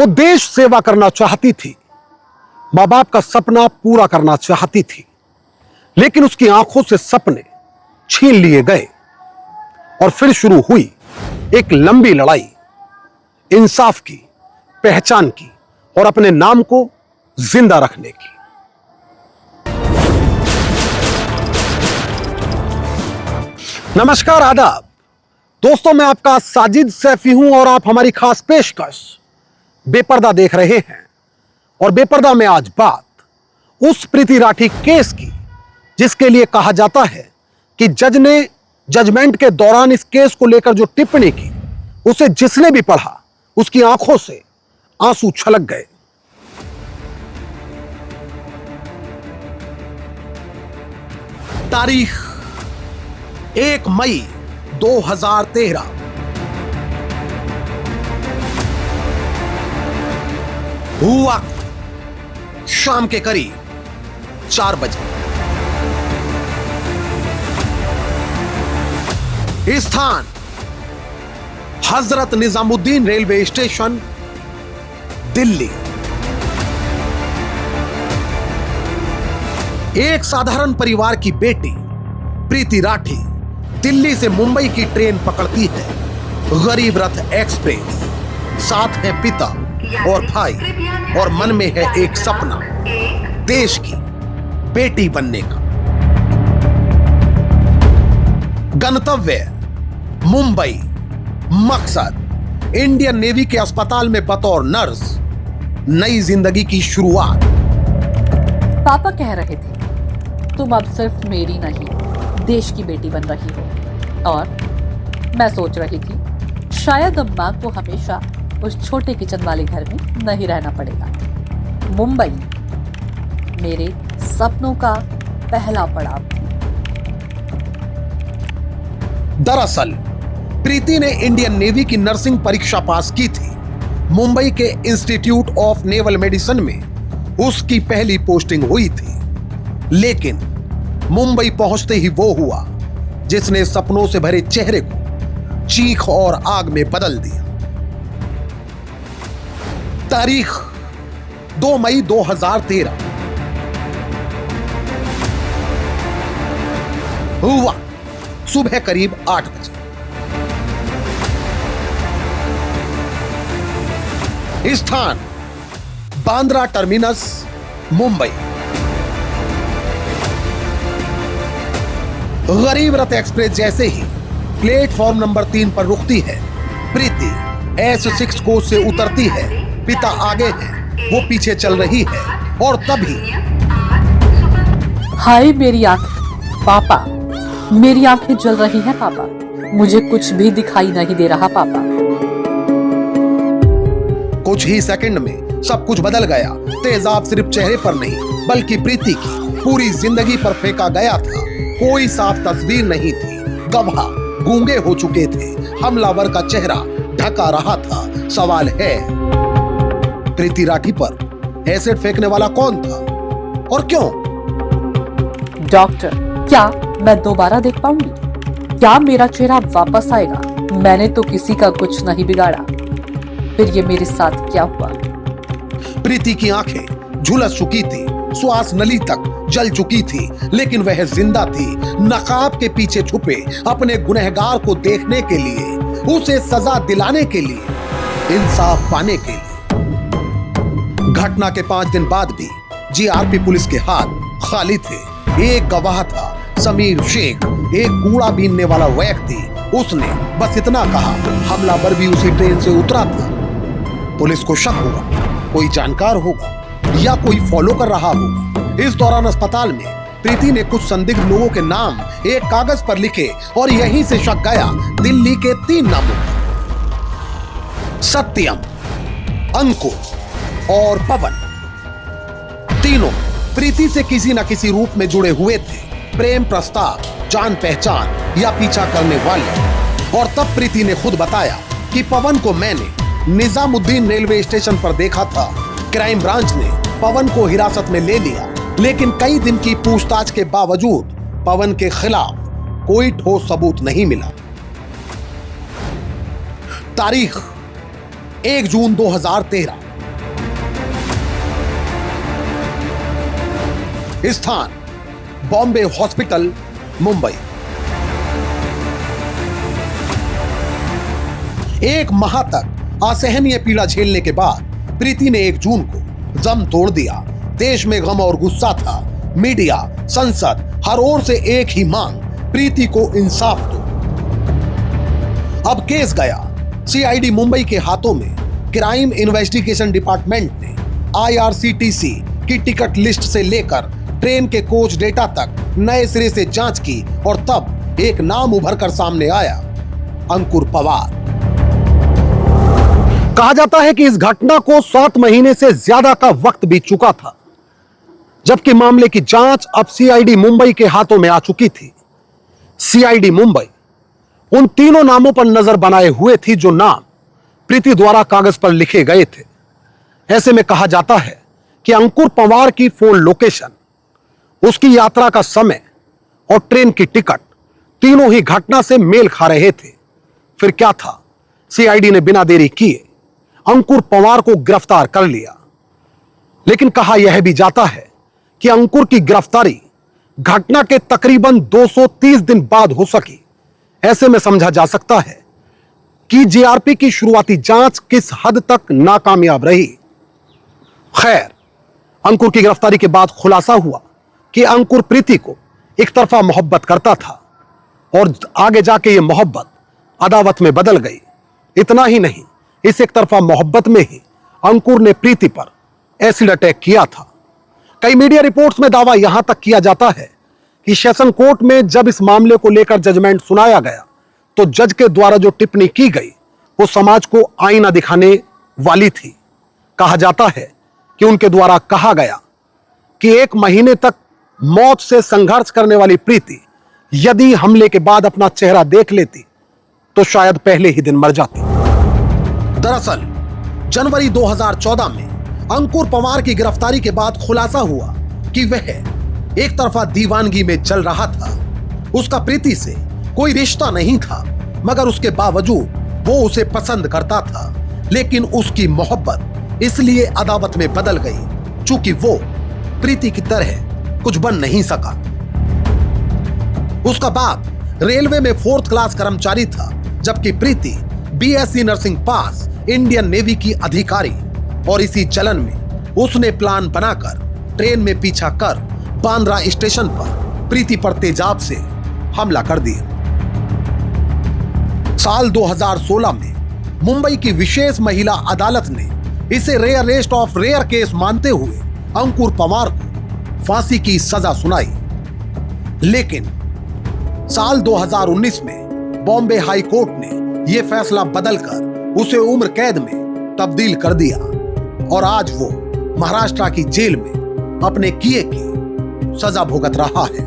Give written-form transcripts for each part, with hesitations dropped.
वो देश सेवा करना चाहती थी, मां बाप का सपना पूरा करना चाहती थी, लेकिन उसकी आंखों से सपने छीन लिए गए और फिर शुरू हुई एक लंबी लड़ाई इंसाफ की, पहचान की और अपने नाम को जिंदा रखने की। नमस्कार, आदाब दोस्तों, मैं आपका साजिद सैफी हूं और आप हमारी खास पेशकश बेपर्दा देख रहे हैं। और बेपर्दा में आज बात उस प्रीति राठी केस की जिसके लिए कहा जाता है कि जज ने जजमेंट के दौरान इस केस को लेकर जो टिप्पणी की, उसे जिसने भी पढ़ा उसकी आंखों से आंसू छलक गए। तारीख 1 मई 2013। हुआ शाम के करीब 4 बजे। स्थान हजरत निजामुद्दीन रेलवे स्टेशन, दिल्ली। एक साधारण परिवार की बेटी प्रीति राठी दिल्ली से मुंबई की ट्रेन पकड़ती है, गरीब रथ एक्सप्रेस। साथ है पिता और भाई और मन में है एक सपना, देश की बेटी बनने का। गंतव्य मुंबई, मकसद इंडियन नेवी के अस्पताल में बतौर नर्स नई जिंदगी की शुरुआत। पापा कह रहे थे तुम अब सिर्फ मेरी नहीं देश की बेटी बन रही हो, और मैं सोच रही थी शायद अम्मा को हमेशा उस छोटे किचन वाले घर में नहीं रहना पड़ेगा। मुंबई मेरे सपनों का पहला पड़ाव थी। दरअसल प्रीति ने इंडियन नेवी की नर्सिंग परीक्षा पास की थी। मुंबई के इंस्टीट्यूट ऑफ नेवल मेडिसिन में उसकी पहली पोस्टिंग हुई थी, लेकिन मुंबई पहुंचते ही वो हुआ जिसने सपनों से भरे चेहरे को चीख और आग में बदल दिया। तारीख 2 मई 2013। हुआ सुबह करीब 8 बजे। स्थान बांद्रा टर्मिनस, मुंबई। गरीब रथ एक्सप्रेस जैसे ही प्लेटफॉर्म नंबर 3 पर रुकती है, प्रीति S6 कोच से उतरती है। पिता आगे है, वो पीछे चल रही है और तभी हाय मेरी आंखें पापा, मेरी आंखें जल रही हैं पापा, मुझे कुछ भी दिखाई नहीं दे रहा पापा। कुछ ही सेकंड में सब कुछ बदल गया। तेजाब सिर्फ चेहरे पर नहीं बल्कि प्रीति की पूरी जिंदगी पर फेंका गया था। कोई साफ तस्वीर नहीं थी, गवाह गूंगे हो चुके थे, हमलावर का चेहरा ढका रहा था। सवाल है, प्रीति राठी पर एसिड फेंकने वाला कौन था और क्यों? डॉक्टर, क्या मैं दोबारा देख पाऊंगी? क्या मेरा चेहरा वापस आएगा? मैंने तो किसी का कुछ नहीं बिगाड़ा, फिर ये मेरे साथ क्या हुआ? प्रीति की आंखें झुलस चुकी थी, श्वास नली तक जल चुकी थी, लेकिन वह जिंदा थी। नकाब के पीछे छुपे अपने गुनहगार को देखने के लिए, उसे सजा दिलाने के लिए, इंसाफ पाने के लिए। घटना के 5 दिन बाद भी जीआरपी पुलिस के हाथ खाली थे। एक गवाह था, समीर शेख, एक कूड़ा बीनने वाला व्यक्ति। उसने बस इतना कहा, हमलावर भी उसी ट्रेन से उतरा था। पुलिस को शक हुआ कोई जानकार होगा या कोई फॉलो कर रहा होगा। इस दौरान अस्पताल में प्रीति ने कुछ संदिग्ध लोगों के नाम एक कागज पर लिखे और यहीं से शक गया दिल्ली के 3 नामों पर, सत्यम, अंकुर और पवन। तीनों प्रीति से किसी न किसी रूप में जुड़े हुए थे, प्रेम प्रस्ताव, जान पहचान या पीछा करने वाले। और तब प्रीति ने खुद बताया कि पवन को मैंने निजामुद्दीन रेलवे स्टेशन पर देखा था। क्राइम ब्रांच ने पवन को हिरासत में ले लिया, लेकिन कई दिन की पूछताछ के बावजूद पवन के खिलाफ कोई ठोस सबूत नहीं मिला। तारीख 1 जून 2013। स्थान बॉम्बे हॉस्पिटल, मुंबई। एक माह तक असहनीय पीड़ा झेलने के बाद प्रीति ने 1 जून को दम तोड़ दिया। देश में गम और गुस्सा था। मीडिया, संसद, हर ओर से एक ही मांग, प्रीति को इंसाफ दो। अब केस गया सीआईडी मुंबई के हाथों में। क्राइम इन्वेस्टिगेशन डिपार्टमेंट ने आईआरसीटीसी की टिकट लिस्ट से लेकर ट्रेन के कोच डेटा तक नए सिरे से जांच की और तब एक नाम उभर कर सामने आया, अंकुर पवार। कहा जाता है कि इस घटना को 7 महीने से ज्यादा का वक्त बीत चुका था, जबकि मामले की जांच अब सीआईडी मुंबई के हाथों में आ चुकी थी। सीआईडी मुंबई उन तीनों नामों पर नजर बनाए हुए थी जो नाम प्रीति द्वारा कागज पर लिखे गए थे। ऐसे में कहा जाता है कि अंकुर पवार की फोन लोकेशन, उसकी यात्रा का समय और ट्रेन की टिकट तीनों ही घटना से मेल खा रहे थे। फिर क्या था, सीआईडी ने बिना देरी किए अंकुर पवार को गिरफ्तार कर लिया। लेकिन कहा यह भी जाता है कि अंकुर की गिरफ्तारी घटना के तकरीबन 230 दिन बाद हो सकी। ऐसे में समझा जा सकता है कि जीआरपी की शुरुआती जांच किस हद तक नाकामयाब रही। खैर, अंकुर की गिरफ्तारी के बाद खुलासा हुआ कि अंकुर प्रीति को एक तरफा मोहब्बत करता था और आगे जाके यह मोहब्बत अदावत में बदल गई। इतना ही नहीं, इस एक तरफा मोहब्बत में ही अंकुर ने प्रीति पर एसिड अटैक किया था। कई मीडिया रिपोर्ट्स में दावा यहां तक किया जाता है कि सेशन कोर्ट में जब इस मामले को लेकर जजमेंट सुनाया गया तो जज के द्वारा जो टिप्पणी की गई वो समाज को आईना दिखाने वाली थी। कहा जाता है कि उनके द्वारा कहा गया कि 1 महीने तक मौत से संघर्ष करने वाली प्रीति यदि हमले के बाद अपना चेहरा देख लेती तो शायद पहले ही दिन मर जाती। दरअसल जनवरी 2014 में अंकुर पवार की गिरफ्तारी के बाद खुलासा हुआ कि वह एक तरफा दीवानगी में चल रहा था। उसका प्रीति से कोई रिश्ता नहीं था, मगर उसके बावजूद वो उसे पसंद करता था। लेकिन उसकी मोहब्बत इसलिए अदावत में बदल गई चूंकि वो प्रीति की तरह कुछ बन नहीं सका। उसका बाप रेलवे में 4th क्लास कर्मचारी था, जबकि प्रीति बीएससी नर्सिंग पास इंडियन नेवी की अधिकारी। और इसी चलन में उसने प्लान बनाकर ट्रेन में पीछा कर बांद्रा स्टेशन पर प्रीति पर तेजाब से हमला कर दिया। साल 2016 में मुंबई की विशेष महिला अदालत ने इसे रेयरेस्ट ऑफ रेयर केस मानते हुए अंकुर पवार को फांसी की सजा सुनाई। लेकिन साल 2019 में बॉम्बे हाई कोर्ट ने यह फैसला बदलकर उसे उम्र कैद में तब्दील कर दिया और आज वो महाराष्ट्र की जेल में अपने किए की सजा भुगत रहा है।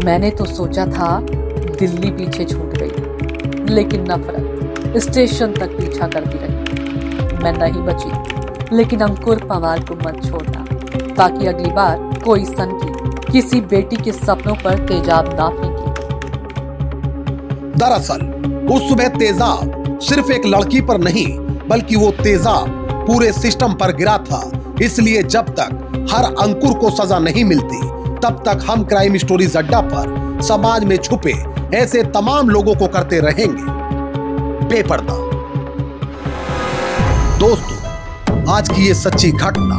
मैंने तो सोचा था दिल्ली पीछे छूट गई, लेकिन नफरत स्टेशन तक पीछा करती रही। मैं नहीं बची, लेकिन अंकुर पवार को मत छोड़ना, ताकि अगली बार कोई सन की किसी बेटी के सपनों पर तेजाब ना फेंके। दरअसल उस सुबह तेजाब सिर्फ एक लड़की पर नहीं, बल्कि वो तेजाब पूरे सिस्टम पर गिरा था। इसलिए जब तक हर अंकुर को सजा नहीं मिलती, तब तक हम क्राइम स्टोरीज अड्डा पर समाज में छुपे ऐसे तमाम लोगों को करते रहेंगे बेपर्दा। दोस्तों, आज की ये सच्ची घटना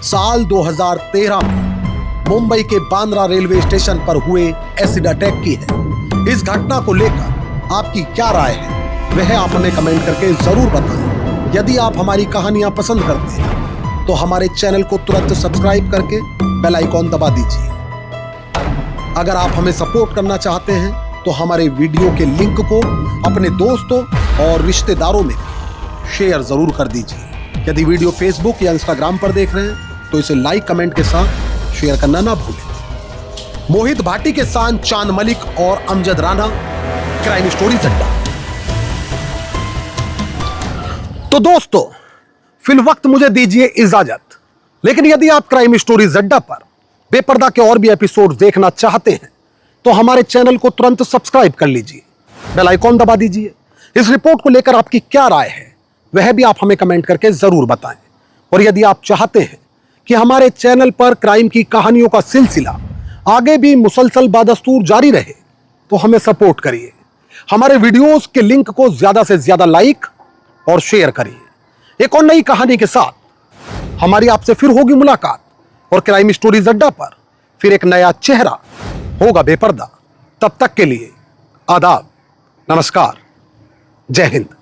साल 2013 में मुंबई के बांद्रा रेलवे स्टेशन पर हुए एसिड अटैक की है। इस घटना को लेकर आपकी क्या राय है, वह आप हमें कमेंट करके जरूर बताएं। यदि आप हमारी कहानियां पसंद करते हैं तो हमारे चैनल को तुरंत सब्सक्राइब करके बेल आइकॉन दबा दीजिए। अगर आप हमें सपोर्ट करना चाहते हैं तो हमारे वीडियो के लिंक को अपने दोस्तों और रिश्तेदारों में शेयर जरूर कर दीजिए। यदि वीडियो फेसबुक या इंस्टाग्राम पर देख रहे हैं तो इसे लाइक कमेंट के साथ शेयर करना ना भूलें। मोहित भाटी के साथ चांद मलिक और अमजद राना, क्राइम स्टोरीज अड्डा। तो दोस्तों, फिल वक्त मुझे दीजिए इजाजत। लेकिन यदि आप क्राइम स्टोरीज अड्डा पर बेपर्दा के और भी एपिसोड देखना चाहते हैं तो हमारे चैनल को तुरंत सब्सक्राइब कर लीजिए, बेल आइकॉन दबा दीजिए। इस रिपोर्ट को लेकर आपकी क्या राय है, वह भी आप हमें कमेंट करके जरूर बताएं। और यदि आप चाहते हैं कि हमारे चैनल पर क्राइम की कहानियों का सिलसिला आगे भी मुसलसल बादस्तूर जारी रहे तो हमें सपोर्ट करिए। हमारे वीडियोस के लिंक को ज्यादा से ज्यादा लाइक और शेयर करिए। एक और नई कहानी के साथ हमारी आपसे फिर होगी मुलाकात और क्राइम स्टोरीज अड्डा पर फिर एक नया चेहरा होगा बेपर्दा। तब तक के लिए आदाब, नमस्कार, जय हिंद।